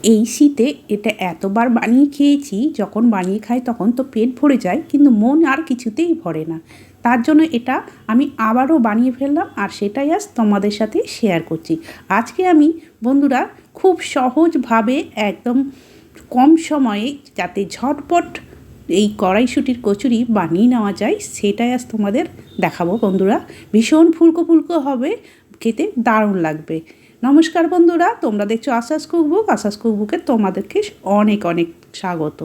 এই শীতে এটা এতবার বানিয়ে খেয়েছি, যখন বানিয়ে খাই তখন তো পেট ভরে যায়, কিন্তু মন আর কিছুতেই ভরে না। তার জন্য এটা আমি আবারও বানিয়ে ফেললাম, আর সেটাই আজ তোমাদের সাথে শেয়ার করছি। আজকে আমি বন্ধুরা খুব সহজভাবে একদম কম সময়ে যাতে ঝটপট এই কড়াইশুঁটির কচুরি বানিয়ে নেওয়া যায়, সেটাই আজ তোমাদের দেখাবো বন্ধুরা। ভীষণ ফুলকো ফুলকো হবে, খেতে দারুণ লাগবে। নমস্কার বন্ধুরা, তোমরা দেখছো আশাস কুকবুক। আশাস কুকবুকে তোমাদেরকে অনেক অনেক স্বাগত।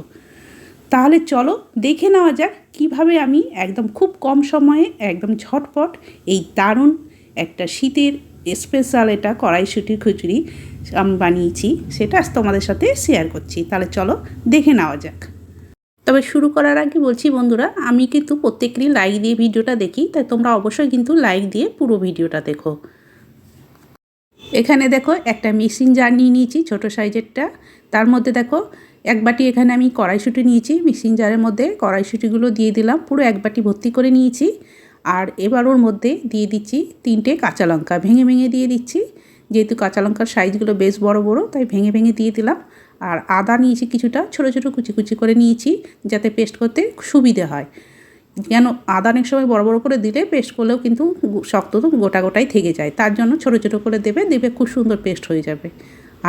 তাহলে চলো দেখে নেওয়া যাক কীভাবে আমি একদম খুব কম সময়ে একদম ঝটপট এই দারুণ একটা শীতের স্পেশাল এটা কড়াইশুঁটির খিচুড়ি আমি বানিয়েছি, সেটা আজ তোমাদের সাথে শেয়ার করছি। তাহলে চলো দেখে নেওয়া যাক। তবে শুরু করার আগে বলছি বন্ধুরা, আমি কিন্তু প্রত্যেকেরই লাইক দিয়ে ভিডিওটা দেখি, তাই তোমরা অবশ্যই কিন্তু লাইক দিয়ে পুরো ভিডিওটা দেখো। এখানে দেখো একটা মিক্সিং জার নিয়ে নিয়েছি ছোটো সাইজেরটা। তার মধ্যে দেখো এক বাটি এখানে আমি কড়াইশুঁটি নিয়েছি। মিক্সিং জারের মধ্যে কড়াইশুঁটিগুলো দিয়ে দিলাম, পুরো এক বাটি ভর্তি করে নিয়েছি। আর এবার ওর মধ্যে দিয়ে দিচ্ছি 3টে কাঁচা লঙ্কা, ভেঙে ভেঙে দিয়ে দিচ্ছি। যেহেতু কাঁচা লঙ্কার সাইজগুলো বেশ বড় বড়, তাই ভেঙে ভেঙে দিয়ে দিলাম। আর আদা নিয়েছি কিছুটা, ছোটো ছোটো কুচি কুচি করে নিয়েছি, যাতে পেস্ট করতে সুবিধে হয়। কেন আদা অনেক সময় বড় বড় করে দিলে পেস্ট করলেও কিন্তু শক্ত তো গোটা গোটাই থেকে যায়, তার জন্য ছোটো ছোটো করে দেবে খুব সুন্দর পেস্ট হয়ে যাবে।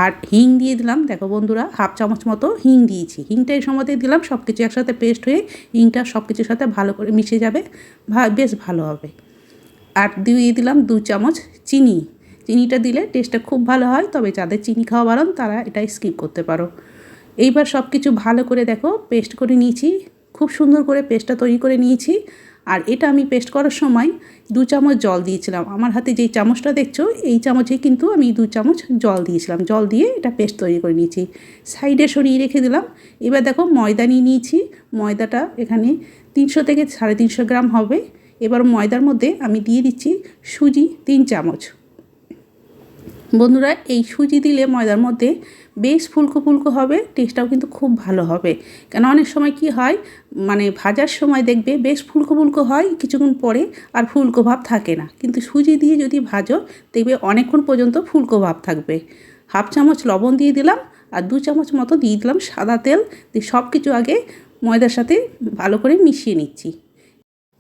আর হিং দিয়ে দিলাম, দেখো বন্ধুরা হাফ চামচ মতো হিং দিয়েছি। হিংটা এই সময়তে দিলাম, সব কিছু একসাথে পেস্ট হয়ে হিংটা সব কিছুর সাথে ভালো করে মিশে যাবে, বেশ ভালো হবে। আর দিয়ে দিলাম 2 চামচ চিনি। চিনিটা দিলে টেস্টটা খুব ভালো হয়, তবে যাদের চিনি খাওয়া বারণ তারা এটা স্কিপ করতে পারো। এইবার সব কিছু ভালো করে দেখো পেস্ট করে নিয়েছি, খুব সুন্দর করে পেস্টটা তৈরি করে নিয়েছি। আর এটা আমি পেস্ট করার সময় 2 চামচ জল দিয়েছিলাম। আমার হাতে যেই চামচটা দেখছো এই চামচে কিন্তু আমি 2 চামচ জল দিয়েছিলাম। জল দিয়ে এটা পেস্ট তৈরি করে নিয়েছি, সাইডে সরিয়ে রেখে দিলাম। এবার দেখো ময়দা নিয়ে নিয়েছি। ময়দাটা এখানে 300 থেকে 350 গ্রাম হবে। এবার ময়দার মধ্যে আমি দিয়ে দিচ্ছি সুজি 3 চামচ। বন্ধুরা এই সুজি দিলে ময়দার মধ্যে বেশ ফুলকো ফুলকো হবে, টেস্টটাও কিন্তু খুব ভালো হবে। কেন অনেক সময় কি হয়, মানে ভাজার সময় দেখবে বেশ ফুলকো ফুলকো হয়, কিছুক্ষণ পরে আর ফুলকো ভাব থাকে না। কিন্তু সুজি দিয়ে যদি ভাজো দেখবে অনেকক্ষণ পর্যন্ত ফুলকো ভাব থাকবে। হাফ চামচ লবণ দিয়ে দিলাম, আর 2 চামচ মতো দিয়ে দিলাম সাদা তেল। দিয়ে সব কিছু আগে ময়দার সাথে ভালো করে মিশিয়ে নিচ্ছি।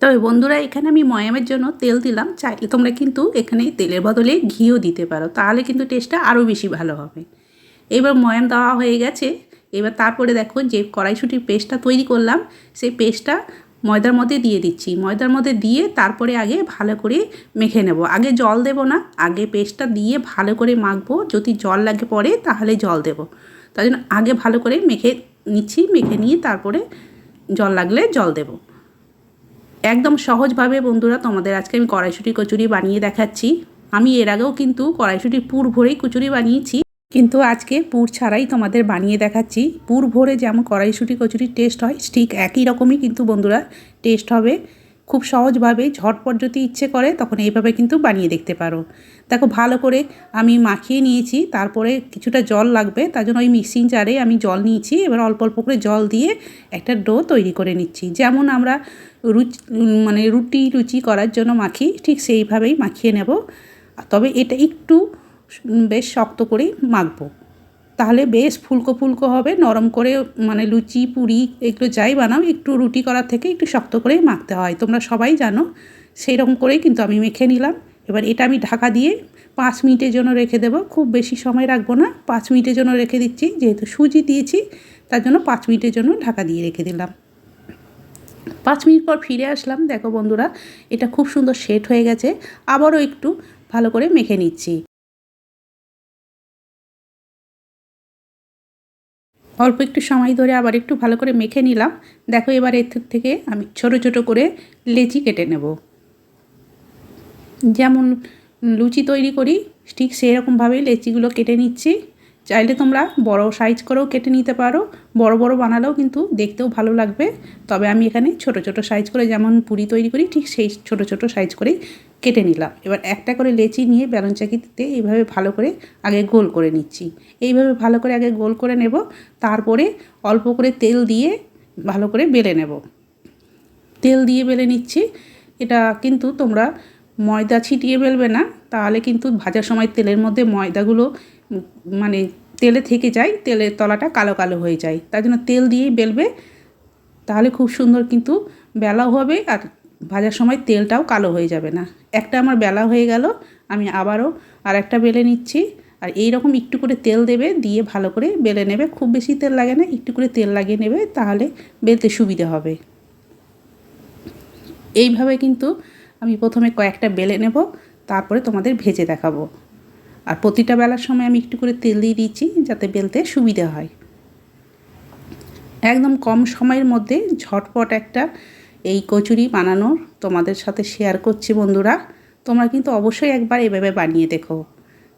তবে বন্ধুরা এখানে আমি ময়ামের জন্য তেল দিলাম, চাইলে তোমরা কিন্তু এখানে তেলের বদলে ঘিও দিতে পারো, তাহলে কিন্তু টেস্টটা আরও বেশি ভালো হবে। এবার ময়াম দেওয়া হয়ে গেছে। এবার তারপরে দেখো যে কড়াইশুঁটির পেস্টটা তৈরি করলাম, সেই পেস্টটা ময়দার মধ্যে দিয়ে দিচ্ছি। ময়দার মধ্যে দিয়ে তারপরে আগে ভালো করে মেখে নেব। আগে জল দেব না, আগে পেস্টটা দিয়ে ভালো করে মাখবো। যদি জল লাগে পরে তাহলে জল দেব, তাই জন্য আগে ভালো করে মেখে নিচ্ছি। মেখে নিয়ে তারপরে জল লাগলে জল দেব। একদম সহজভাবে বন্ধুরা তোমাদের আজকে আমি কড়াইশুঁটি কচুরি বানিয়ে দেখাচ্ছি। আমি এর আগেও কিন্তু কড়াইশুঁটির পুর ভরেই কচুরি বানিয়েছি, কিন্তু আজকে পুর ছাড়াই তোমাদের বানিয়ে দেখাচ্ছি। পুর ভরে যেমন কড়াইশুঁটি কচুরির টেস্ট হয়, ঠিক একই রকমই কিন্তু বন্ধুরা টেস্ট হবে। খুব সহজভাবে ঝটপট যদি ইচ্ছে করে তখন এইভাবে কিন্তু বানিয়ে দেখতে পারো। দেখো ভালো করে আমি মাখিয়ে নিয়েছি, তারপরে কিছুটা জল লাগবে, তার জন্য ওই মিক্সিং জারে আমি জল নিয়েছি। এবার অল্প অল্প করে জল দিয়ে একটা ডো তৈরি করে নিচ্ছি, যেমন আমরা রুটি লুচি করার জন্য মাখি, ঠিক সেইভাবেই মাখিয়ে নেব। তবে এটা একটু বেশ শক্ত করেই মাখবো, তাহলে বেশ ফুলকো ফুলকো হবে, নরম করে। লুচি পুরি এগুলো যাই বানাও, একটু রুটি করার থেকে একটু শক্ত করেই মাখতে হয়, তোমরা সবাই জানো। সেই রকম করেই কিন্তু আমি মেখে নিলাম। এবার এটা আমি ঢাকা দিয়ে 5 মিনিটের জন্য রেখে দেবো। খুব বেশি সময় রাখবো না, 5 মিনিটের জন্য রেখে দিচ্ছি। যেহেতু সুজি দিয়েছি তার জন্য 5 মিনিটের জন্য ঢাকা দিয়ে রেখে দিলাম। 5 মিনিট পর ফিরে আসলাম। দেখো বন্ধুরা এটা খুব সুন্দর সেট হয়ে গেছে। আবারও একটু ভালো করে মেখে নিচ্ছি। অল্প একটু সময় ধরে আবার একটু ভালো করে মেখে নিলাম। দেখো এবার এর থেকে আমি ছোট ছোট করে লেচি কেটে নেব। যেমন লুচি তৈরি করি ঠিক সেই রকমভাবেই লেচিগুলো কেটে নিচ্ছি। চাইলে তোমরা বড় সাইজ করেও কেটে নিতে পারো, বড় বড় বানালেও কিন্তু দেখতেও ভালো লাগবে। তবে আমি এখানে ছোট ছোট সাইজ করে যেমন পুরি তৈরি করি ঠিক সেই ছোট ছোট সাইজ করেই কেটে নিলাম। এবার একটা করে লেচি নিয়ে বেলন চাকিতে এইভাবে ভালো করে আগে গোল করে নিচ্ছি। এইভাবে ভালো করে আগে গোল করে নেব, তারপরে অল্প করে তেল দিয়ে ভালো করে বেলে নেব। তেল দিয়ে বেলে নিচ্ছি। এটা কিন্তু তোমরা ময়দা ছিটিয়ে বেলবে না, তাহলে কিন্তু ভাজার সময় তেলের মধ্যে ময়দাগুলো তেলে থেকে যায়, তেলের তলাটা কালো কালো হয়ে যায়। তার জন্য তেল দিয়েই বেলবে, তাহলে খুব সুন্দর কিন্তু বেলাও হবে আর ভাজার সময় তেলটাও কালো হয়ে যাবে না। একটা আমার বেলা হয়ে গেল, আমি আবারও আরেকটা বেলে নিচ্ছি। আর এই রকম একটু করে তেল দেবে, দিয়ে ভালো করে বেলে নেবে। খুব বেশি তেল লাগে না, একটু করে তেল লাগিয়ে নেবে, তাহলে বেলতে সুবিধা হবে। এইভাবে কিন্তু আমি প্রথমে কয়েকটা বেলে নেব, তারপরে তোমাদের ভেজে দেখাবো। আর প্রতিটা বেলার সময় আমি একটু করে তেল দিয়ে দিচ্ছি, যাতে বেলতে সুবিধা হয়। একদম কম সময়ের মধ্যে ঝটপট একটা এই কচুরি বানানোর তোমাদের সাথে শেয়ার করছি বন্ধুরা। তোমরা কিন্তু অবশ্যই একবার এভাবে বানিয়ে দেখো।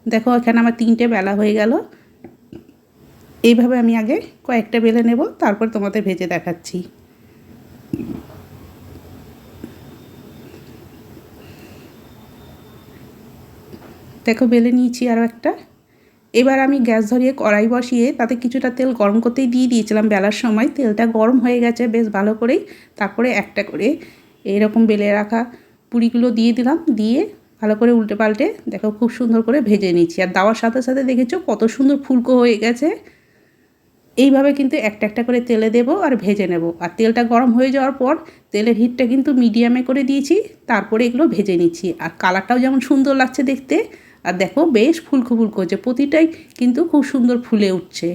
দেখো এখানে আমার 3টে বেলা হয়ে গেল। এইভাবে আমি আগে কয়েকটা বেলে নেব, তারপর তোমাদের ভেজে দেখাচ্ছি। দেখো বেলে নিয়েছি আরও একটা। এবার আমি গ্যাস ধরিয়ে কড়াই বসিয়ে তাতে কিছুটা তেল গরম করতেই দিয়ে দিয়েছিলাম বেলার সময়। তেলটা গরম হয়ে গেছে বেশ ভালো করেই। তারপরে একটা করে এইরকম বেলে রাখা পুরিগুলো দিয়ে দিলাম, দিয়ে ভালো করে উল্টে পাল্টে দেখো খুব সুন্দর করে ভেজে নিচ্ছি। আর দেওয়ার সাথে সাথে দেখেছো কত সুন্দর ফুলকো হয়ে গেছে। এইভাবে কিন্তু একটা একটা করে তেলে দেবো আর ভেজে নেব। আর তেলটা গরম হয়ে যাওয়ার পর তেলের হিটটা কিন্তু মিডিয়ামে করে দিয়েছি, তারপরে এগুলো ভেজে নিচ্ছি। আর কালারটাও যেমন সুন্দর লাগছে দেখতে, আর দেখো বেশ ফুলকো ফুলকো হচ্ছে, প্রতিটাই কিন্তু খুব সুন্দর ফুলে উঠছে।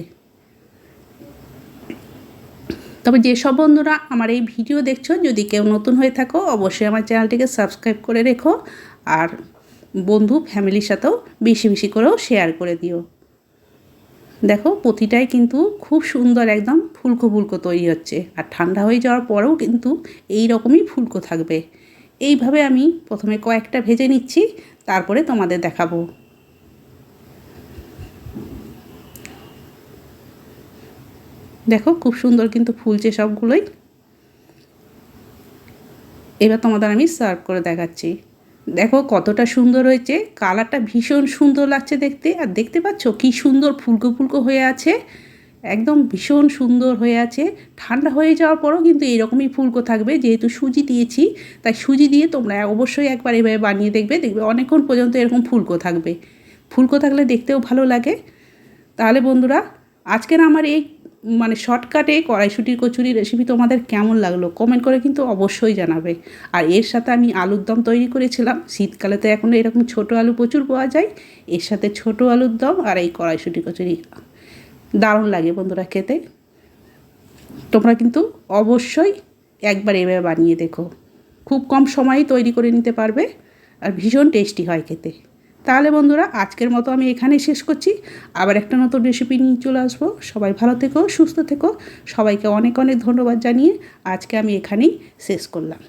তবে যেসব বন্ধুরা আমার এই ভিডিও দেখছো, যদি কেউ নতুন হয়ে থাকো অবশ্যই আমার চ্যানেলটিকে সাবস্ক্রাইব করে রেখো, আর বন্ধু ফ্যামিলির সাথেও বেশি বেশি করেও শেয়ার করে দিও। দেখো প্রতিটাই কিন্তু খুব সুন্দর একদম ফুলকো ফুলকো তৈরি হচ্ছে। আর ঠান্ডা হয়ে যাওয়ার পরেও কিন্তু এই রকমই ফুলকো থাকবে। এইভাবে আমি প্রথমে কয়েকটা ভেজে নিচ্ছি, তারপরে তোমাদের দেখাবো। দেখো খুব সুন্দর কিন্তু ফুলছে সবগুলোই। এবার তোমাদের আমি সার্ভ করে দেখাচ্ছি। দেখো কতটা সুন্দর হয়েছে, কালারটা ভীষণ সুন্দর লাগছে দেখতে। আর দেখতে পাচ্ছ কি সুন্দর ফুলকো ফুলকো হয়ে আছে, একদম ভীষণ সুন্দর হয়ে আছে। ঠান্ডা হয়ে যাওয়ার পরও কিন্তু এরকমই ফুলকো থাকবে, যেহেতু সুজি দিয়েছি তাই সুজি দিয়ে তোমরা অবশ্যই একবার এভাবে বানিয়ে দেখবে, দেখবে অনেকক্ষণ পর্যন্ত এরকম ফুলকো থাকবে। ফুলকো থাকলে দেখতেও ভালো লাগে। তাহলে বন্ধুরা আজকের আমার এই শর্টকাটে কড়াইশুঁটির কচুরি রেসিপি তোমাদের কেমন লাগলো কমেন্ট করে কিন্তু অবশ্যই জানাবে। আর এর সাথে আমি আলুর দম তৈরি করেছিলাম। শীতকালে তো এখন এরকম ছোটো আলু প্রচুর পাওয়া যায়, এর সাথে ছোটো আলুর দম আর এই কড়াইশুঁটি কচুরি দারুণ লাগে বন্ধুরা খেতে। তোমরা কিন্তু অবশ্যই একবার এভাবে বানিয়ে দেখো, খুব কম সময়েই তৈরি করে নিতে পারবে আর ভীষণ টেস্টি হয় খেতে। তাহলে বন্ধুরা আজকের মতো আমি এখানেই শেষ করছি, আবার একটা নতুন রেসিপি নিয়ে চলে আসবো। সবাই ভালো থেকো, সুস্থ থেকো, সবাইকে অনেক অনেক ধন্যবাদ জানিয়ে আজকে আমি এখানেই শেষ করলাম।